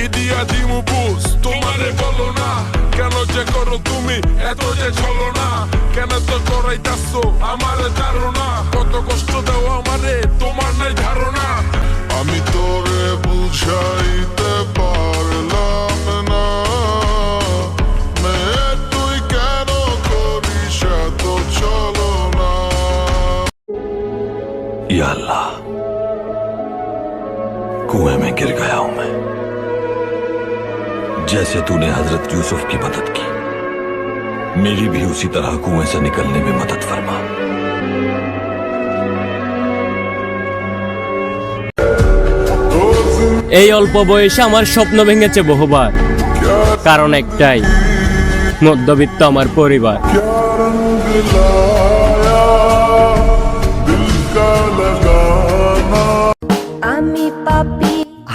কি দিয়া দিমু বুঝ তোমারে বলো না কেন যে করো তুমি এত যে চলো না কেন তো করাইতাছো আমারে ধারণা কত কষ্ট দাও আমারে তোমার নাই ধারণা আমি তোরে বুঝাইতে পারলাম না তুই কেন করিস এত চলো না या अल्लाह कुएं में गिर गया हूं मैं जैसे तूने हजरत यूसुफ की मदद की मेरी भी उसी तरह कुएं से निकलने में मदद फरमा এই অল্প বয়সে আমার স্বপ্ন ভেঙেছে বহুবার কারণ একটাই মধ্যবিত্ত আমার পরিবার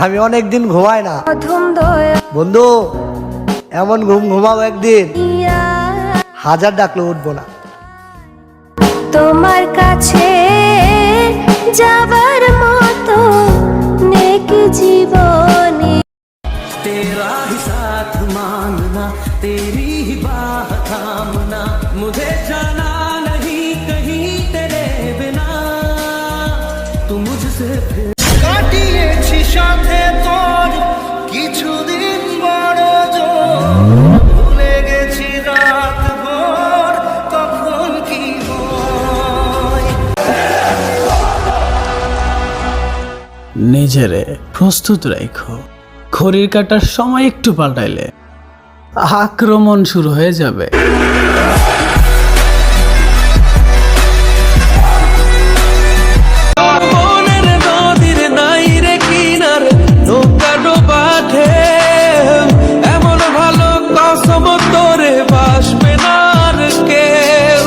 আমি অনেকদিন ঘুমাই না বন্ধু এমন ঘুম ঘুমাবো একদিন হাজার ডাকলে উঠবো না তোমার কাছে যাবার মতো নেকি জীবনে तेरा ही साथ मांगना तेरी ही बात थामना मुझे जाना नहीं कहीं तेरे बिना तू मुझसे কাটিয়েছি সাথে তোর কিছুদিন বড় জোর ভুলে গেছি রাত ভোর কখন কি হয় নিজেরে প্রস্তুত রাখো ঘড়ির কাটার সময় একটু পাল্টাইলে আক্রমণ শুরু হয়ে যাবে এমন ভালো কসম তোরে বাসবে না কে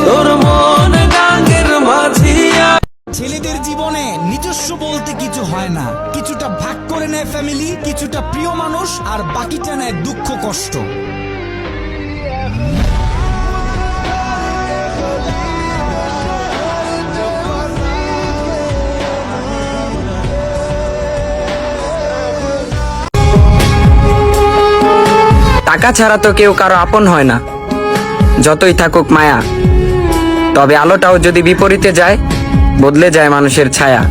তোর মন গাঙ্গের মাঝিয়া ছেলেদের জীবনে নিজস্ব বলতে কিছু হয় না কিছুটা ভাগ করে নেয় ফ্যামিলি কিছুটা প্রিয় মানুষ আর বাকিটা নেয় দুঃখ কষ্ট টাকা ছাড়া তো কেউ কারো আপন হয় না যতই থাকুক মায়া তবে আলোটাও যদি বিপরীতে যায় বদলে যায় মানুষের ছায়া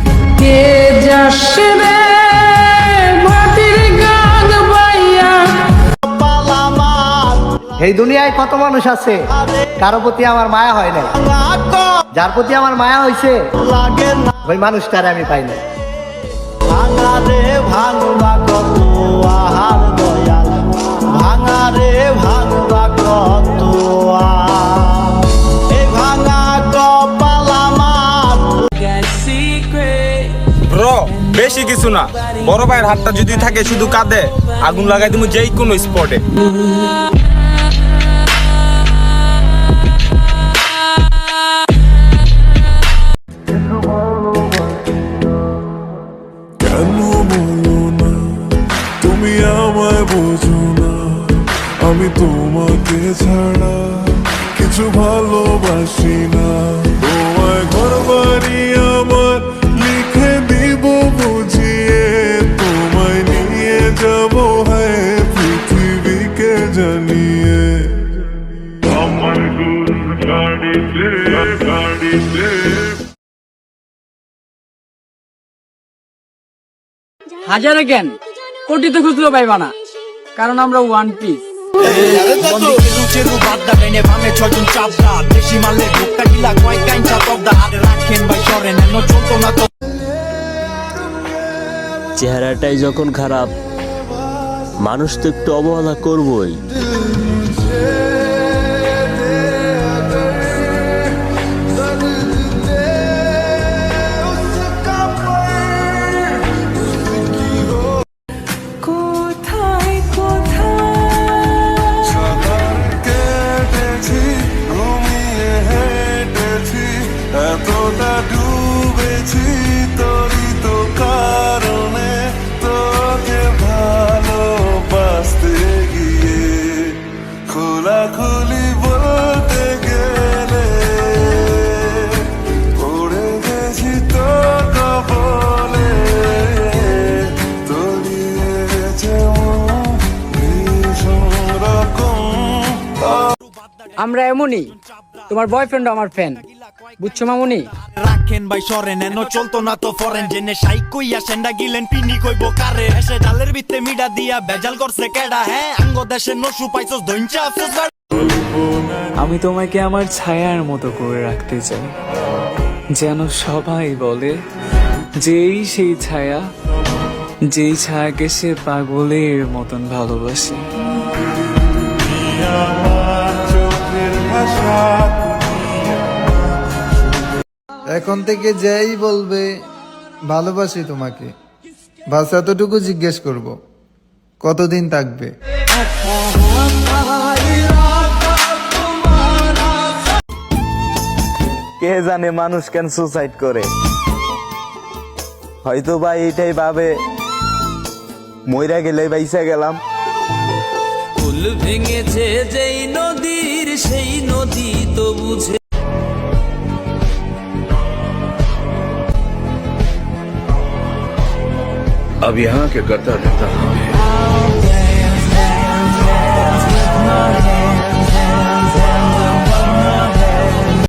এই দুনিয়ায় কত মানুষ আছে কারো প্রতি আমার মায়া হয় নাই যার প্রতি আমার মায়া হয়েছে ওই মানুষটারে আমি পাই না ভাঙবা কত আহার দয়াল ভাঙারে ভাঙবা কত এই ভাঙা কপাল আমার ব্রো বেশি কিছু না বড় ভাইয়ের হাতটা যদি থাকে শুধু কাঁধে আগুন লাগাই দিমু যেই কোনো স্পটে আমি তোমাকে ছাড়া কিছু ভালোবাসি না তোমায় ঘর বাড়ি আমার লিখে দিব বুঝিয়ে তোমায় নিয়ে যাব হ্যাঁ পৃথিবীকে জানিয়ে আমার গাড়িতে হাজারে কেন কোটিতে খুচরো পাইবা না কারণ আমরা ওয়ান পিস চেহারাটাই যখন খারাপ মানুষ তো একটু অবহেলা করবই ডুবেছি তোরই তো কারণে তোকে ভালোবাসতে গিয়ে আমরা এমনই, তোমার বয়ফ্রেন্ড আমার ফ্যান, বুঝছো মামুনি? রাখেন ভাই সরেন এন চলতো না তো ফরেন জেনে সাইক কইয়া সেন্ডা গিলেন পিনি কইবো কারে এসে ডালের ভিতরে মিডা দিয়া বেজাল করছে কেডা হ্যাঁ আঙ্গ দেশে নসু পাইছস দইঞ্চা আফসোস। আমি তোমাকে আমার ছায়ার মতো করে রাখতে চাই, যেন সবাই বলে যেই সেই ছায়া, যেই ছায়াকে সে পাগলের মতন ভালোবাসে। এখন থেকে যেই বলবে ভালোবাসি তোমাকে, বাস এতটুকু জিজ্ঞেস করব কতদিন থাকবে। কে জানে মানুষ কেন সুসাইড করে, হয়তো বা এইটাই ভাবে মইরা গেলে বাইসা গেলাম। ফুল ভেঙেছে যেই নদীর, সেই নদী তো বুঝে। अब यहाँ के करता रहता हूँ